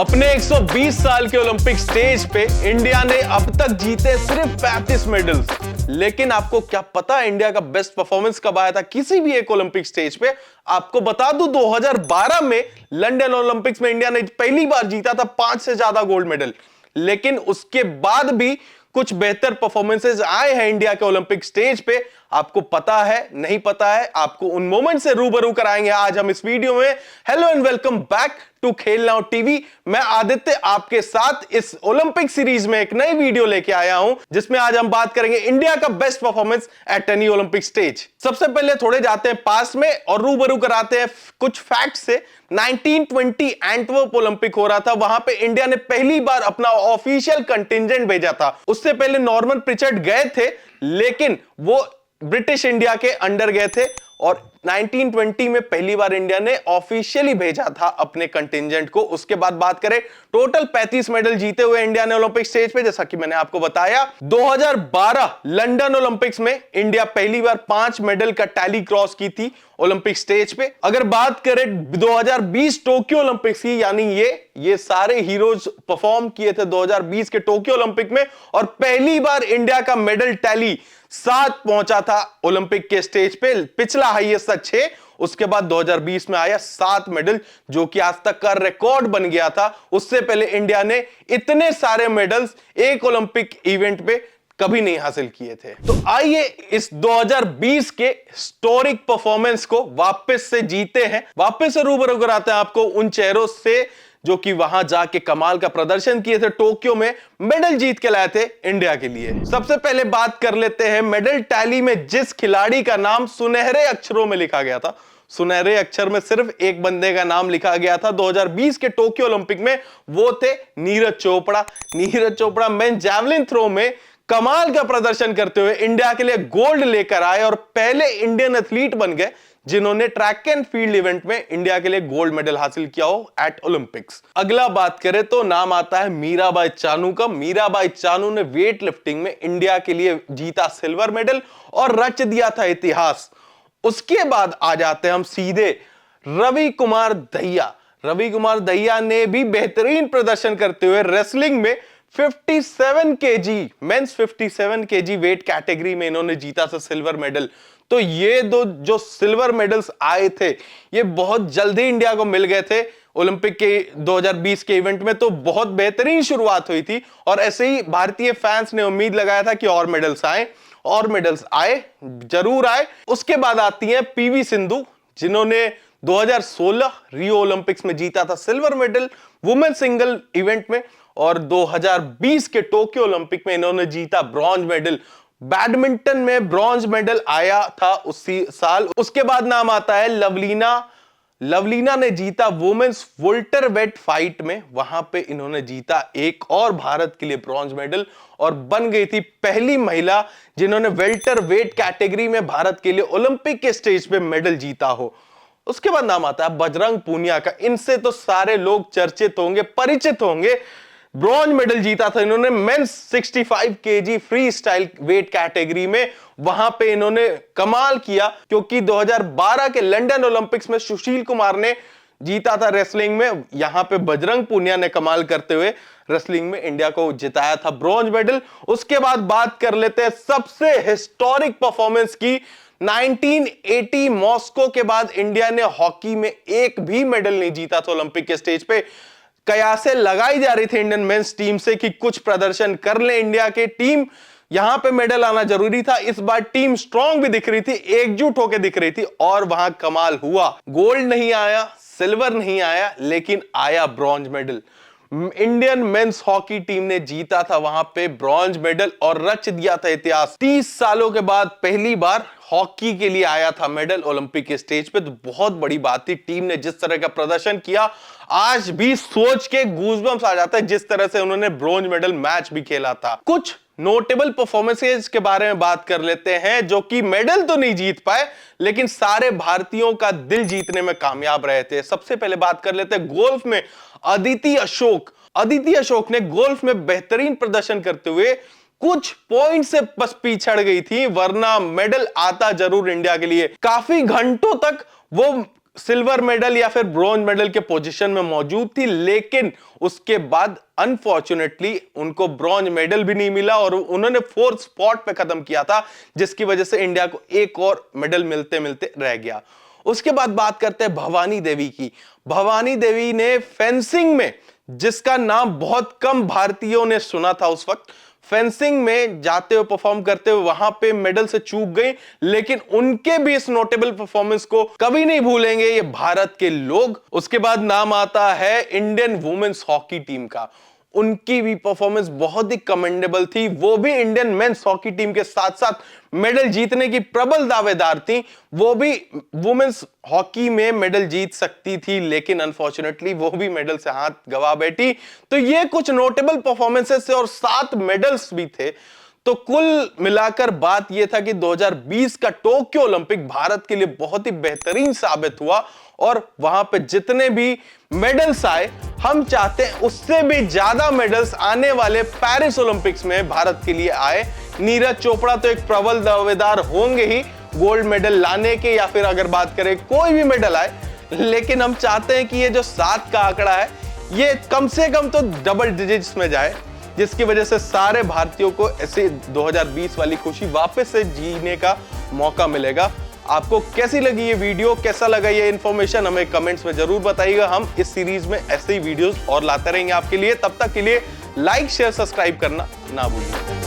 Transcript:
अपने 120 साल के ओलंपिक स्टेज पे इंडिया ने अब तक जीते सिर्फ 35 मेडल्स। लेकिन आपको क्या पता इंडिया का बेस्ट परफॉर्मेंस कब आया था किसी भी एक ओलंपिक स्टेज पे? आपको बता दूं 2012 में लंदन ओलंपिक्स में इंडिया ने पहली बार जीता था 5 से ज्यादा गोल्ड मेडल। लेकिन उसके बाद भी कुछ बेहतर परफॉर्मेंसेस आए हैं इंडिया के ओलंपिक स्टेज पे। आपको पता है नहीं पता है, आपको उन मोमेंट से रूबरू कराएंगे आज हम इस वीडियो में। Hello and welcome back to Khel Now TV. मैं आदित्य आपके साथ इस ओलंपिक सीरीज में एक नई वीडियो लेके आया हूं जिसमें आज हम बात करेंगे इंडिया का best performance at any Olympic stage. सबसे पहले थोड़े जाते हैं पास में और रूबरू कराते हैं कुछ फैक्ट से। 1920 एंटवर्प ओलंपिक हो रहा था, वहां पे इंडिया ने पहली बार अपना ऑफिशियल कंटिंजेंट भेजा था। उससे पहले नॉर्मन प्रिचर्ड गए थे लेकिन वो ब्रिटिश इंडिया के अंडर गए थे और 1920 में पहली बार इंडिया ने ऑफिशियली भेजा था अपने कंटिंजेंट को। उसके बाद बात करें टोटल 35 मेडल जीते हुए इंडिया ने ओलंपिक स्टेज पे, जैसा कि मैंने आपको बताया। 2012 लंदन ओलंपिक्स में इंडिया पहली बार 5 मेडल का टैली क्रॉस की थी ओलंपिक स्टेज पे। अगर बात करें 2020 टोक्यो ओलंपिक्स की, यानी ये सारे हीरोज परफॉर्म किए थे 2020 के टोक्यो ओलंपिक में और पहली बार इंडिया का मेडल टैली 7 पहुंचा था ओलंपिक के स्टेज पे। पिछला हाईएस्ट था 6, उसके बाद 2020 में आया 7 मेडल, जो कि आज तक का रिकॉर्ड बन गया था। उससे पहले इंडिया ने इतने सारे मेडल्स एक ओलंपिक इवेंट पे कभी नहीं हासिल किए थे। तो आइए इस 2020 के हिस्टोरिक परफॉर्मेंस को वापस से जीते हैं, वापस से रूबरू कराते हैं आपको उन चेहरों से जो कि वहां जाके कमाल का प्रदर्शन किए थे, टोक्यो में मेडल जीत के लाए थे इंडिया के लिए। सबसे पहले बात कर लेते हैं मेडल टैली में जिस खिलाड़ी का नाम सुनहरे अक्षरों में लिखा गया था। सुनहरे अक्षर में सिर्फ एक बंदे का नाम लिखा गया था 2020 के टोक्यो ओलंपिक में, वो थे Neeraj Chopra. Neeraj Chopra men javelin throw में कमाल का प्रदर्शन करते हुए इंडिया के लिए गोल्ड लेकर आए और पहले इंडियन एथलीट बन गए जिन्होंने ट्रैक एंड फील्ड इवेंट में इंडिया के लिए गोल्ड मेडल हासिल किया हो एट ओलंपिक्स। अगला बात करें तो नाम आता है मीराबाई चानू का। मीराबाई चानू ने वेट लिफ्टिंग में इंडिया के लिए जीता सिल्वर मेडल और रच दिया था इतिहास। उसके बाद आ जाते हैं हम सीधे रवि कुमार दहिया। रवि कुमार दहिया ने भी बेहतरीन प्रदर्शन करते हुए रेसलिंग में 57 KG men's 57 KG weight category में इन्होंने जीता था सिल्वर मेडल। तो ये दो जो सिल्वर मेडल्स आए थे ये बहुत जल्दी इंडिया को मिल गए थे ओलंपिक के 2020 के इवेंट में। तो बहुत बेहतरीन शुरुआत हुई थी और ऐसे ही भारतीय फैंस ने उम्मीद लगाया था कि और मेडल्स आए, और मेडल्स आए, जरूर आए। उसके बाद आती है पीवी सिंधु, जिन्होंने 2016 रियो ओलंपिक्स में जीता था silver medal women single event में और 2020 के टोक्यो ओलंपिक में इन्होंने जीता ब्रॉन्ज मेडल। बैडमिंटन में ब्रॉन्ज मेडल आया था उसी साल। उसके बाद नाम आता है लवलीना। लवलीना ने जीता वुमेन्स वोल्टरवेट फाइट में, वहां पे इन्होंने जीता एक और भारत के लिए ब्रॉन्ज मेडल और बन गई थी पहली महिला जिन्होंने वेल्टरवेट कैटेगरी में भारत के लिए ओलंपिक के स्टेज पे मेडल जीता हो। उसके बाद नाम आता है बजरंग पूनिया का। इनसे तो सारे लोग चर्चित होंगे, परिचित होंगे। ब्रॉन्ज मेडल जीता था इन्होंने men's 65 KG freestyle weight category में, वहां पे इन्होंने कमाल किया क्योंकि 2012 के लंदन ओलंपिक्स में सुशील कुमार ने जीता था रेसलिंग में। यहां पे बजरंग पूनिया ने कमाल करते हुए रेसलिंग में इंडिया को जिताया था ब्रॉन्ज मेडल। उसके बाद बात कर लेते हैं सबसे हिस्टोरिक परफॉर्मेंस की। 1980 मॉस्को के बाद इंडिया ने हॉकी में एक भी मेडल नहीं जीता था ओलंपिक के स्टेज पे। कयासें लगाई जा रही थी इंडियन मेंस टीम से कि कुछ प्रदर्शन कर ले इंडिया के टीम, यहां पे मेडल आना जरूरी था। इस बार टीम स्ट्रांग भी दिख रही थी, एकजुट होकर दिख रही थी और वहां कमाल हुआ। गोल्ड नहीं आया, सिल्वर नहीं आया, लेकिन आया bronze medal. Indian men's hockey team ने जीता था वहां पे ब्रॉन्ज मेडल और रच दिया था इतिहास। 30 सालों के बाद पहली बार हॉकी के लिए आया था मेडल ओलंपिक के स्टेज पे, तो बहुत बड़ी बात थी। टीम ने जिस तरह का प्रदर्शन किया आज भी सोच के गूज़बम्स आ जाता है, जिस तरह से उन्होंने ब्रॉन्ज मेडल मैच भी खेला था। कुछ नोटेबल परफॉर्मेंसेस के बारे में बात कर लेते हैं जो कि मेडल तो नहीं जीत पाए लेकिन सारे भारतीयों का दिल जीतने में कामयाब रहे थे। सबसे पहले बात कर लेते हैं गोल्फ में अदिति अशोक। अदिति अशोक ने गोल्फ में बेहतरीन प्रदर्शन करते हुए कुछ पॉइंट से बस पिछड़ गई थी, वरना मेडल आता जरूर इंडिया के लिए। काफी घंटों तक वो सिल्वर मेडल या फिर ब्रॉन्ज मेडल के पोजीशन में मौजूद थी, लेकिन उसके बाद अनफॉर्चुनेटली उनको ब्रॉन्ज मेडल भी नहीं मिला और उन्होंने 4th स्पॉट पे खत्म किया था, जिसकी वजह से इंडिया को एक और मेडल मिलते मिलते रह गया। उसके बाद बात करते हैं भवानी देवी की। भवानी देवी ने फेंसिंग में, जिसका नाम बहुत कम भारतीयों ने सुना था उस वक्त, फेंसिंग में जाते हुए परफॉर्म करते हुए वहां पे मेडल से चूक गई, लेकिन उनके भी इस नोटेबल परफॉर्मेंस को कभी नहीं भूलेंगे ये भारत के लोग। उसके बाद नाम आता है इंडियन वुमेन्स हॉकी टीम का। उनकी भी परफॉर्मेंस बहुत ही कमेंडेबल थी, वो भी इंडियन मेंस हॉकी टीम के साथ साथ मेडल जीतने की प्रबल दावेदार थी। वो भी वुमेन्स हॉकी में मेडल जीत सकती थी, लेकिन अनफॉर्चुनेटली वो भी मेडल से हाथ गवा बैठी। तो ये कुछ नोटेबल परफॉर्मेंसेस थे और 7 मेडल्स भी थे। तो कुल मिलाकर बात यह था कि 2020 का टोक्यो ओलंपिक भारत के लिए बहुत ही बेहतरीन साबित हुआ और वहां पे जितने भी मेडल्स आए, हम चाहते हैं उससे भी ज्यादा मेडल्स आने वाले पेरिस ओलंपिक्स में भारत के लिए आए। नीरज चोपड़ा तो एक प्रबल दावेदार होंगे ही गोल्ड मेडल लाने के, या फिर अगर बात करें कोई भी मेडल आए, लेकिन हम चाहते हैं कि ये जो 7 का आंकड़ा है ये कम से कम तो डबल डिजिट्स में जाए, जिसकी वजह से सारे भारतीयों को ऐसे 2020 वाली खुशी वापस से जीने का मौका मिलेगा। आपको कैसी लगी ये वीडियो, कैसा लगा ये इंफॉर्मेशन, हमें कमेंट्स में जरूर बताइएगा। हम इस सीरीज में ऐसे ही वीडियोस और लाते रहेंगे आपके लिए। तब तक के लिए लाइक शेयर सब्सक्राइब करना ना भूलिए।